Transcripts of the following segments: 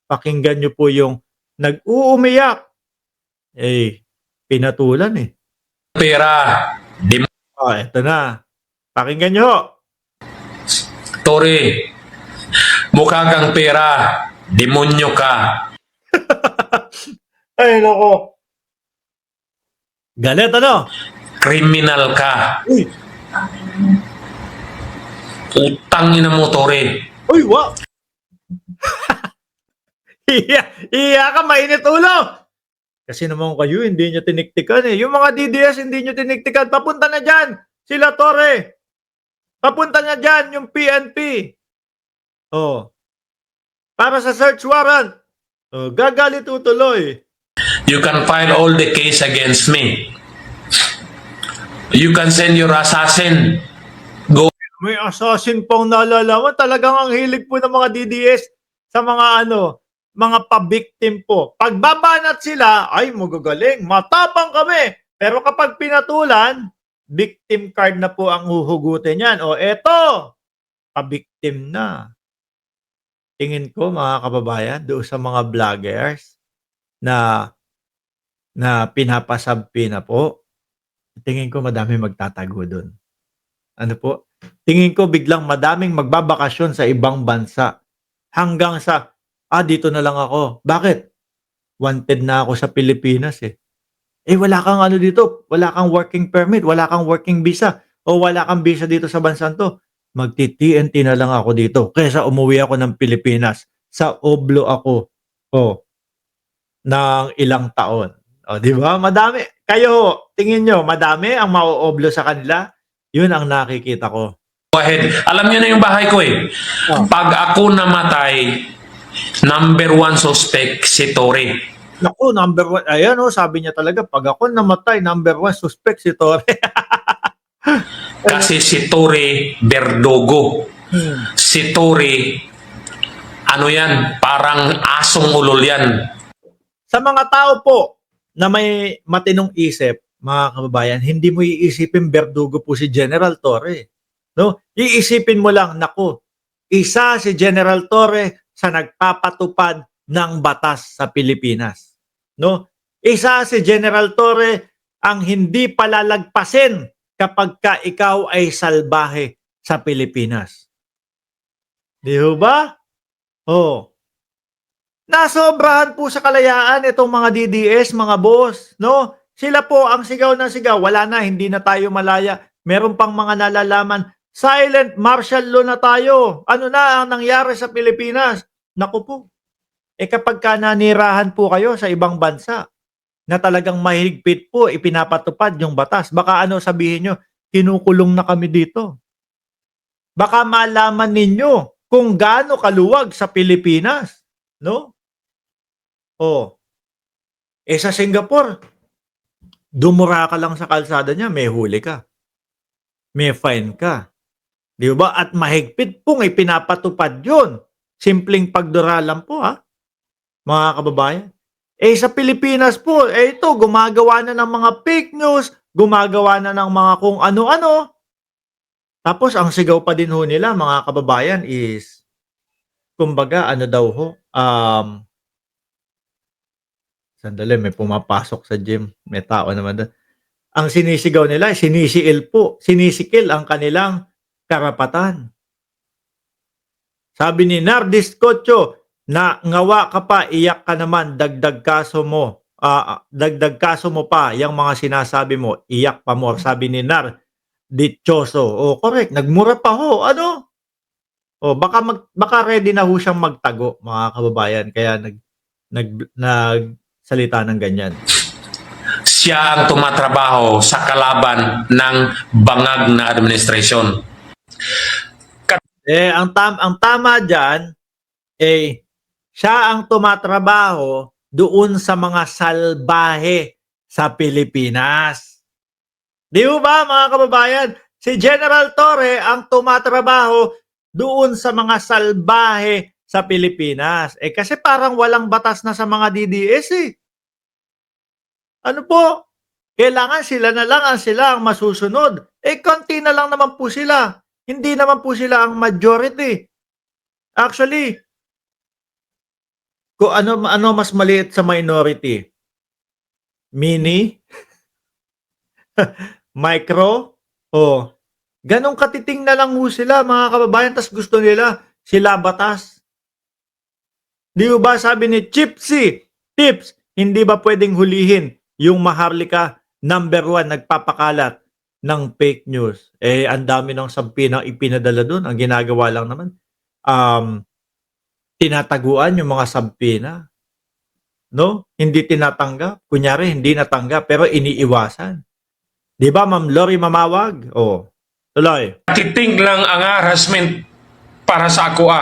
Pakinggan niyo po yung nag-uumiyak. Eh, pinatulan eh. Pera, Eto na. Pakinggan niyo ho. Tore, mukha kang pera, demonyo ka. Ay, nako. Galit ano? Kriminal ka. Uy, Utang ina mo, Tore. uy, wow. Iya ka, mainit ulo. Kasi naman kayo, hindi nyo tiniktikan eh. Yung mga DDS, hindi nyo tiniktikan. Papunta na dyan. Sila Torre. Papunta na dyan yung PNP. Oh. Para sa search warrant. Oh, gagalit tuloy. You can file all the case against me. You can send your assassin. Go May assassin pang nalalaman. Talagang ang hilig po ng mga DDS sa mga mga pa-victim po. Pag babanat sila, ay magagaling, matapang kami. Pero kapag pinatulan, victim card na po ang huhugutin yan. O eto, pa-victim na. Tingin ko mga kababayan, doon sa mga vloggers na pinapasabpi na po, tingin ko madami magtatago doon. Ano po? Tingin ko biglang madaming magbabakasyon sa ibang bansa hanggang sa dito na lang ako. Bakit? Wanted na ako sa Pilipinas eh. Wala kang dito, wala kang working permit, wala kang working visa, o wala kang visa dito sa bansang to. Magti-TNT na lang ako dito kaysa umuwi ako ng Pilipinas. Sa oblo ako ng ilang taon. O, di ba? Madami. Kayo, tingin nyo, madami ang mauoblo sa kanila? Yun ang nakikita ko. ahead. Alam niyo na yung bahay ko eh. Pag ako namatay, number 1 suspect si Tore. Naku, number 1. Ayan sabi niya talaga, pag ako namatay, number 1 suspect si Torre. Kasi si Tore Berdogo. Si Tore, ano yan, parang asong ulol yan. Sa mga tao po na may matinong isip, mga kababayan, hindi mo iisipin Berdugo po si General Torre. No? Iisipin mo lang, naku, isa si General Torre sa nagpapatupad ng batas sa Pilipinas. No? Isa si General Torre ang hindi palalagpasin kapag ka ikaw ay salbahe sa Pilipinas. Di ba? Oh. Nasobrahan po sa kalayaan itong mga DDS, mga boss, no? Sila po ang sigaw na sigaw, wala na, hindi na tayo malaya. Meron pang mga nalalaman, silent martial law na tayo. Ano na ang nangyari sa Pilipinas? Naku po. Kapag ka nanirahan po kayo sa ibang bansa, na talagang mahigpit po, ipinapatupad yung batas, baka sabihin nyo, kinukulong na kami dito. Baka malaman ninyo kung gaano kaluwag sa Pilipinas, no? Sa Singapore, dumura ka lang sa kalsada niya, may huli ka. May fine ka. Di ba? At mahigpit pong ipinapatupad yun. Simpleng pagdura lang po, mga kababayan. Sa Pilipinas po, ito, gumagawa na ng mga fake news, gumagawa na ng mga kung ano-ano. Tapos, ang sigaw pa din ho nila, mga kababayan, is, kumbaga, sandali, may pumapasok sa gym. May tao naman doon. Ang sinisigaw nila, sinisikil ang kanilang karapatan. Sabi ni Nardis Cocho, na ngawa ka pa, iyak ka naman, dagdag kaso mo pa, yung mga sinasabi mo, iyak pa more. Sabi ni Nar Dichoso. Correct, nagmura pa ho. Baka ready na ho siyang magtago, mga kababayan. Kaya nagsalita ng ganyan. Siya ang tumatrabaho sa kalaban ng bangag na administrasyon. Ang tama dyan, siya ang tumatrabaho doon sa mga salbahe sa Pilipinas. Di ba, mga kababayan? Si General Torre ang tumatrabaho doon sa mga salbahe sa Pilipinas. Kasi parang walang batas na sa mga DDS Ano po? Kailangan sila na lang ang masusunod. Konti na lang naman po sila. Hindi naman po sila ang majority. Actually, Kung ano mas maliit sa minority? Mini? Micro? O gano'ng katiting na lang ho sila mga kababayan tas gusto nila sila batas. 'Di ba sabi ni Chipsy, tips, hindi ba pwedeng hulihin yung Maharlika #1 nagpapakalat ng fake news? Eh, ang dami ng sampinang ipinadala dun, ang ginagawa lang naman, um, tinataguan yung mga sampina, 'no? Hindi tinatanggap, kunyari hindi natanggap pero iniiwasan. 'Di ba Ma'am Lori Mamawag? Oh, tuloy. Titing lang ang harassment para sa ako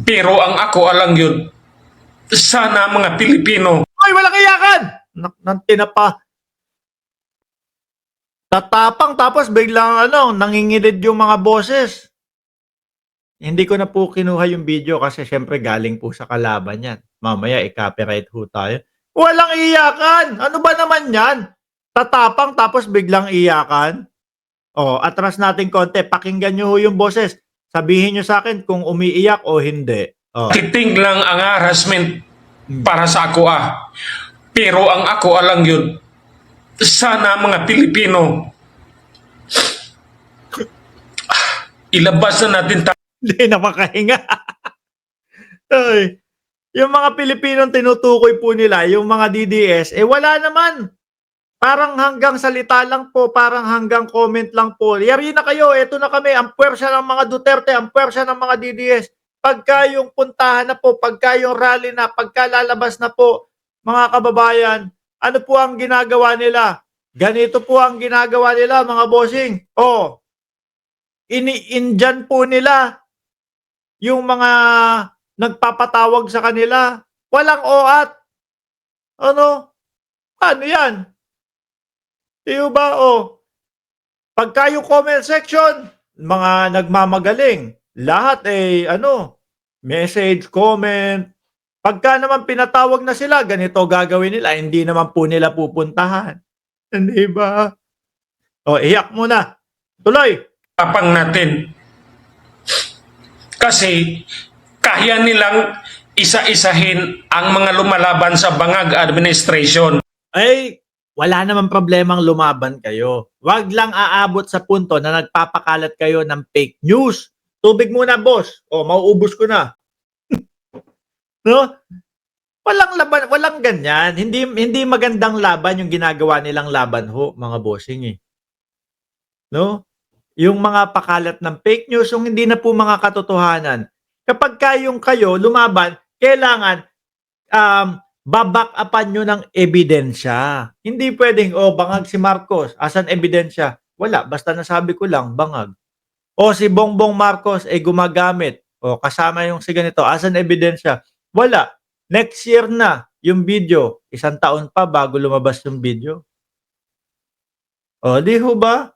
Pero ang ako alang yun, sana mga Pilipino Ay, walang iyakan! Nang tinapa. Tatapang tapos biglang nanginginig yung mga boses. Hindi ko na po kinuha yung video kasi syempre galing po sa kalaban yan. Mamaya i-copyright ho tayo. Walang iyakan! Ano ba naman yan? Tatapang tapos biglang iyakan? Oh, atras natin konti. Pakinggan nyo ho yung boses. Sabihin nyo sa akin kung umiiyak o hindi. Oh. titing lang ang harassment para sa ako Pero ang ako alang yun, sana mga Pilipino ilabas na natin Hindi na makahinga. Ay, yung mga Pilipinong tinutukoy po nila, yung mga DDS, wala naman. Parang hanggang salita lang po, parang hanggang comment lang po. Yari na kayo, eto na kami, ang puwersa ng mga Duterte, ang puwersa ng mga DDS. Pagka yung puntahan na po, pagka yung rally na, pagka lalabas na po, mga kababayan, ano po ang ginagawa nila? Ganito po ang ginagawa nila, mga bossing. Oh, ini-indyan po nila yung mga nagpapatawag sa kanila. Walang oat. Ano? Ano yan? Iyo ba? Oh. Pagka yung comment section, mga nagmamagaling. Lahat message, comment. Pagka naman pinatawag na sila, ganito gagawin nila. Hindi naman po nila pupuntahan. Hindi ba? O, iyak muna. Tuloy. tapang natin. Kasi kaya nilang isa-isahin ang mga lumalaban sa bangag administration. Ay, wala namang problemang lumaban kayo. Wag lang aabot sa punto na nagpapakalat kayo ng fake news. Tubig muna, boss. O, mauubos ko na. No? Walang laban, walang ganyan. Hindi magandang laban yung ginagawa nilang laban ho, mga bossing eh. No? Yung mga pakalat ng fake news, yung hindi na po mga katotohanan. Kapag kayong kayo lumaban, kailangan baback upan nyo ng ebidensya. Hindi pwedeng, bangag si Marcos, asan ebidensya? Wala, basta nasabi ko lang, bangag. O si Bongbong Marcos ay gumagamit, kasama yung si ganito, asan ebidensya? Wala. Next year na yung video, 1 taon pa bago lumabas yung video. O, di ho ba?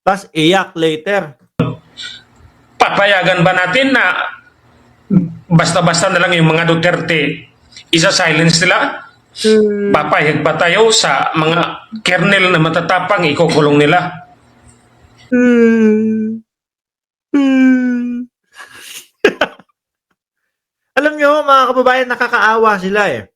Tapos iyak later. Papayagan ba natin na basta-basta na lang yung mga Duterte isa-silence nila? Papayag ba tayo sa mga kernel na matatapang ikukulong nila? Alam nyo, mga kababayan, nakakaawa sila eh.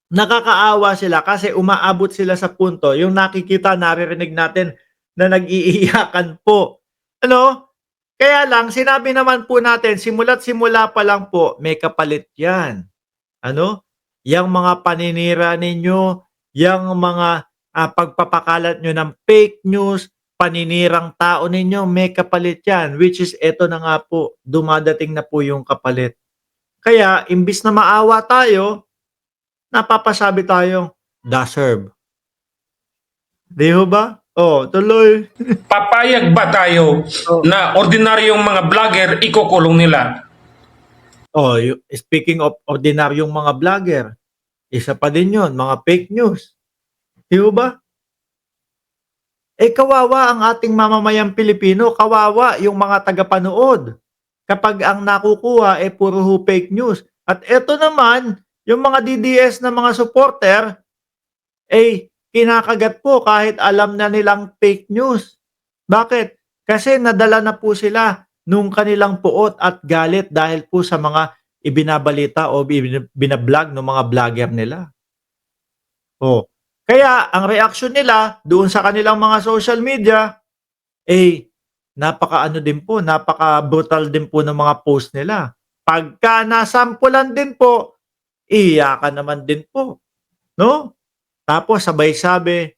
Nakakaawa sila kasi umaabot sila sa punto, yung nakikita, naririnig natin na nag-iiyakan po. Ano? Kaya lang, sinabi naman po natin, simula't simula pa lang po, may kapalit yan. Ano? Yang mga paninira ninyo, yang mga pagpapakalat nyo ng fake news, paninirang tao ninyo, may kapalit yan. Which is, eto na nga po, dumadating na po yung kapalit. Kaya, imbis na maawa tayo, napapasabi tayong, deserve. Di ho ba? Tuloy. Papayag ba tayo na ordinaryong mga vlogger ikukulong nila? Speaking of ordinaryong mga vlogger, isa pa din yun, mga fake news. Di ho ba? Kawawa ang ating mamamayang Pilipino, kawawa yung mga tagapanood. Kapag ang nakukuha puro fake news. At eto naman, yung mga DDS na mga supporter, kinakagat po kahit alam na nilang fake news. Bakit? Kasi nadala na po sila nung kanilang puot at galit dahil po sa mga ibinabalita o binablog ng mga vlogger nila. Oh. Kaya ang reaksyon nila doon sa kanilang mga social media, eh, napaka-ano din po, napaka-brutal din po ng mga post nila. Pagka nasampulan din po, iiyakan naman din po, 'no? Tapos sabay sabi,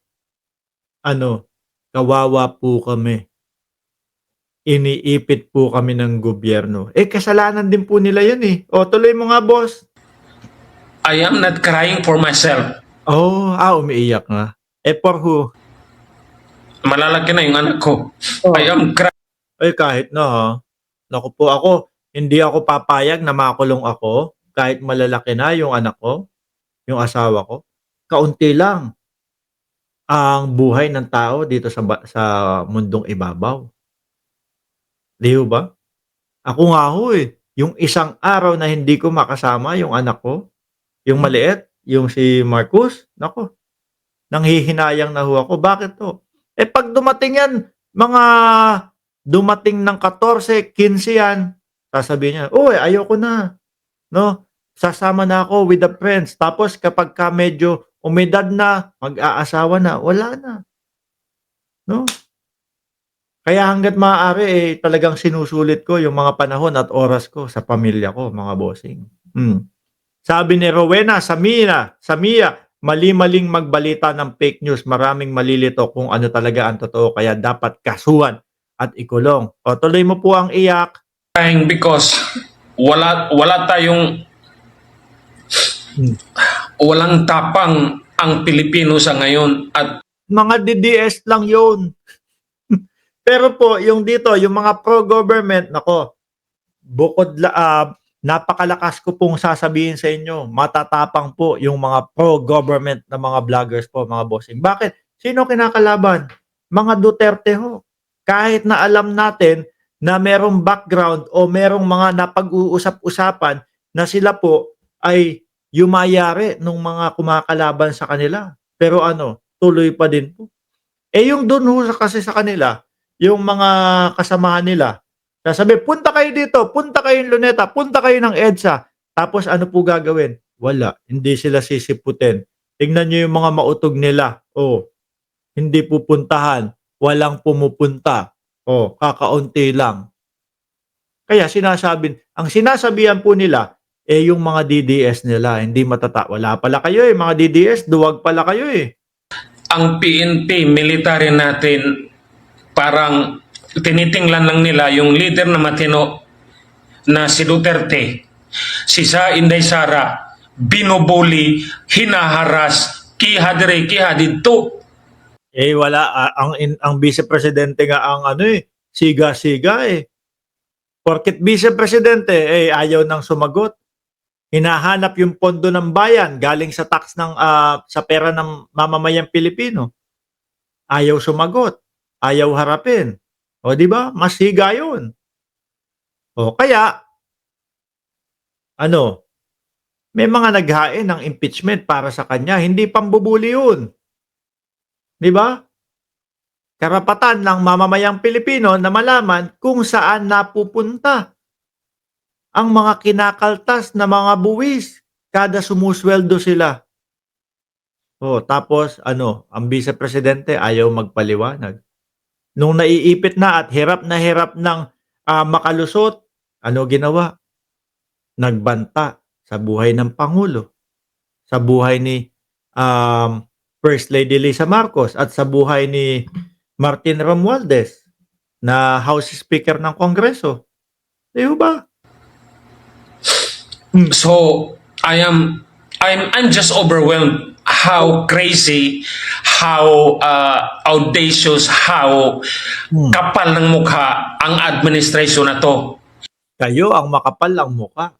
ano, "Kawawa po kami, iniipit po kami ng gobyerno." Eh, kasalanan din po nila 'yun, eh. O, tuloy mo nga, boss. I am not crying for myself. Oh, umiiyak nga. Eh, for who? Malalaki na yung anak ko. Oh. I am crying. Ay, kahit na, ha. Naku po, hindi ako papayag na makulong ako kahit malalaki na yung anak ko, yung asawa ko. Kaunti lang ang buhay ng tao dito sa mundong ibabaw. 'Di ho ba? Ako nga ho, eh, yung isang araw na hindi ko makasama yung anak ko, yung maliit, yung si Marcus, naku, nanghihinayang na ho ako. Bakit ho? Eh, 'pag dumating yan, mga dumating ng 14, 15 yan, sasabihin niya, "Uy, ayoko na." 'No? Sasama na ako with the friends. Tapos kapagka medyo umedad na, mag-aasawa na, wala na, 'no? Kaya hangga't maaari, eh, talagang sinusulit ko yung mga panahon at oras ko sa pamilya ko, mga bossing. Sabi ni Rowena Samia, "Mali-maling magbalita ng fake news. Maraming malilito kung ano talaga ang totoo, kaya dapat kasuhan at ikulong." O, tuloy mo po ang iyak. Because wala tayong Hmm. walang tapang ang Pilipino sa ngayon at Mga DDS lang yun. Pero po, yung dito, yung mga pro-government, nako, napakalakas ko pong sasabihin sa inyo, matatapang po yung mga pro-government na mga vloggers po, mga bossing. Bakit? Sino kinakalaban? Mga Duterte ho. Kahit na alam natin na merong background o merong mga napag-uusap-usapan na sila po ay yumayari nung mga kumakalaban sa kanila. Pero ano, tuloy pa din po. Eh, yung dun ho kasi sa kanila, yung mga kasamahan nila, sasabihin, "Punta kayo dito, punta kayong Luneta, punta kayo ng EDSA." Tapos ano po gagawin? Wala, hindi sila sisiputin. Tignan niyo yung mga mautog nila, oh, hindi pupuntahan, walang pumupunta, oh, kakaunti lang. Kaya ang sinasabihan po nila, eh, yung mga DDS nila, hindi wala pala kayo, eh, mga DDS, duwag pala kayo, eh. ang PNP, military natin, parang tinitingnan lang nila yung leader na matino na si Duterte. Si Inday Sara, binubuli, hinaharas, kiha dito. Eh, wala, ang Vice Presidente nga ang ano, eh, siga-siga, eh. Porket Vice Presidente, eh, ayaw nang sumagot. Hinahanap yung pondo ng bayan galing sa tax sa pera ng mamamayang Pilipino. Ayaw sumagot, ayaw harapin. O, 'di ba? Mas higa 'yun. O, kaya ano, may mga naghain ng impeachment para sa kanya, hindi pambubuli 'yun, 'di ba? Karapatan ng mamamayang Pilipino na malaman kung saan napupunta ang mga kinakaltas na mga buwis kada sumusweldo sila. Oh, tapos ano, ang Vice Presidente ayaw magpaliwanag. Nung naiipit na at hirap ng makalusot, ano ginawa? Nagbanta sa buhay ng Pangulo, sa buhay ni First Lady Lisa Marcos at sa buhay ni Martin Romualdez na House Speaker ng Kongreso. Di ba? So I'm just overwhelmed how crazy, how audacious, how kapal ng mukha ang administration na to. Kayo ang makapal ang mukha.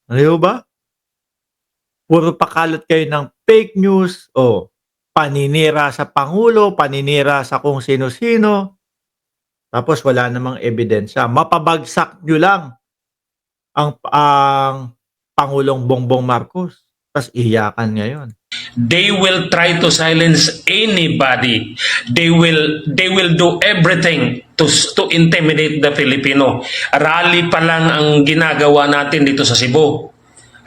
Di ba? Puro pakalat kayo ng fake news o paninira sa Pangulo, paninira sa kung sino-sino. Tapos wala namang ebidensya. Mapabagsak nyo lang ang Pangulong Bongbong Marcos. Tapos iyakan ngayon. they will try to silence anybody. They will do everything to intimidate the Filipino. Rally pa lang ang ginagawa natin dito sa Cebu.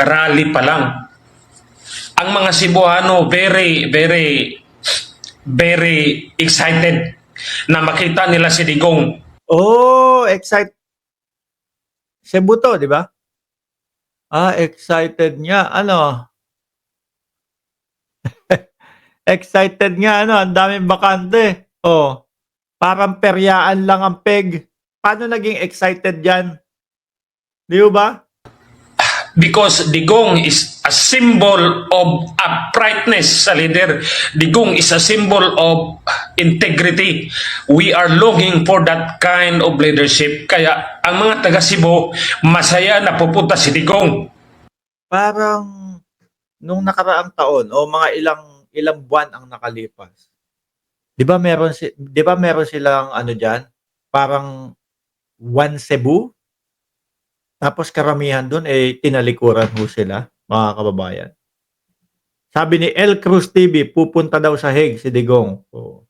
Rally pa lang. Ang mga Cebuano very excited na makita nila si Digong. Oh, Cebu to, di ba? Excited nga. Ano? Excited nga, ano? Ang daming bakante. Oh, parang peryaan lang ang peg. Paano naging excited yan? Di ba? Because Digong is a symbol of uprightness sa leader. Digong is a symbol of integrity. We are longing for that kind of leadership. Kaya ang mga taga Cebu, masaya na pupunta si Digong. Parang nung nakaraang taon o mga ilang buwan ang nakalipas. 'Di ba meron silang ano diyan? Parang One Cebu. Tapos karamihan doon tinalikuran ho sila, mga kababayan. Sabi ni El Cruz TV, pupunta daw sa Hague si Digong. Oh.